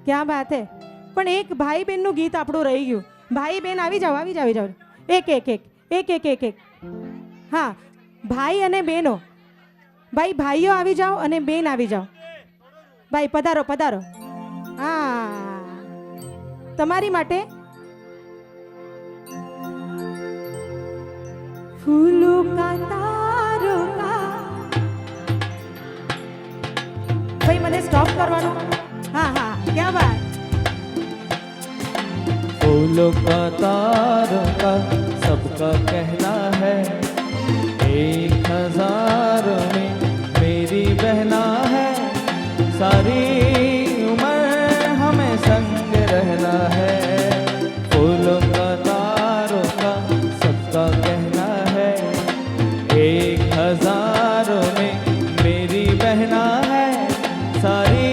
ક્યાં બાત હે. પણ એક ભાઈ બહેનનું ગીત આપણું રહી ગયું. ભાઈ બહેન આવી જાઓ, આવી જાઓ, આવી જાઓ. એક એક એક એક એક એક એક હા, ભાઈ અને બહેનો. ભાઈ ભાઈઓ આવી જાઓ અને બેન આવી જાઓ. ભાઈ પધારો પધારો. હા, તમારી માટે ફૂલો કા તારો કા. ભાઈ મને સ્ટોપ કરવાનું. હા હા, ક્યાં બાત. फूलों का तारों का सबका कहना है, 1000 में मेरी बहना है, सारी उम्र हमें संग रहना है। फूलों का तारों का सबका कहना है, 1000 में मेरी बहना है, सारी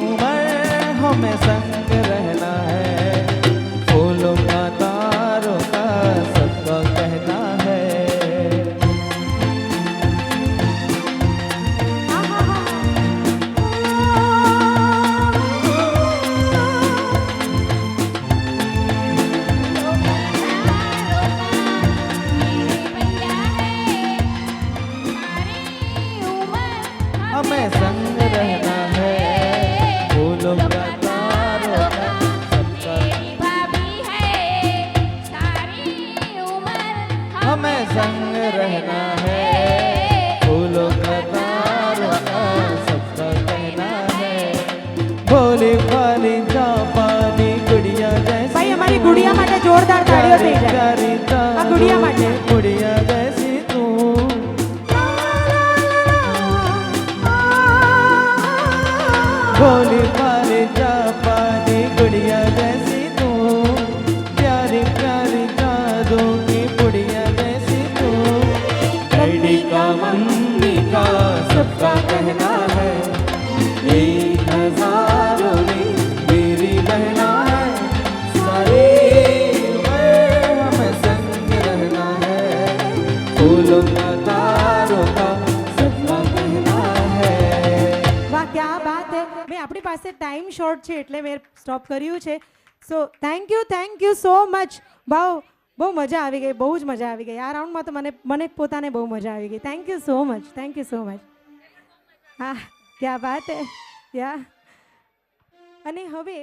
उम्र हमें संग रहना है। फूलों का तारों का सबका कहना है। हमें संग रहना है। फूलों का तारों का सबका हमें संग रहना है। फूलों का तारों का सबका कहना है। भोली भाली जापानी गुड़िया जैसी, ભાઈ અમારી ગુડિયા માટે જોરદાર તાળીઓ થઈ જાય. આ ગુડિયા માટે. गुड़िया जैसी तू, भोली भाली जापानी गुड़िया जैसी तू, प्यारी प्यारी जादू की गुड़िया जैसी तू। डैडी का मम्मी का सबका कहना है, 1000 में मेरी बहना है, सारी उम्र हमें संग रहना है। फूलों का तारों का सबका कहना है। વાહ, ક્યાં બાત હે. મેં આપણી પાસે ટાઈમ શોર્ટ છે એટલે મેં સ્ટોપ કર્યું છે. So thank you so much. બહુ મજા આવી ગઈ, બહુ જ મજા આવી ગઈ આ રાઉન્ડમાં. તો મને પોતાને બહુ મજા આવી ગઈ. Thank you so much, thank you so much. હા, ક્યાં બાત હે. યા. અને હવે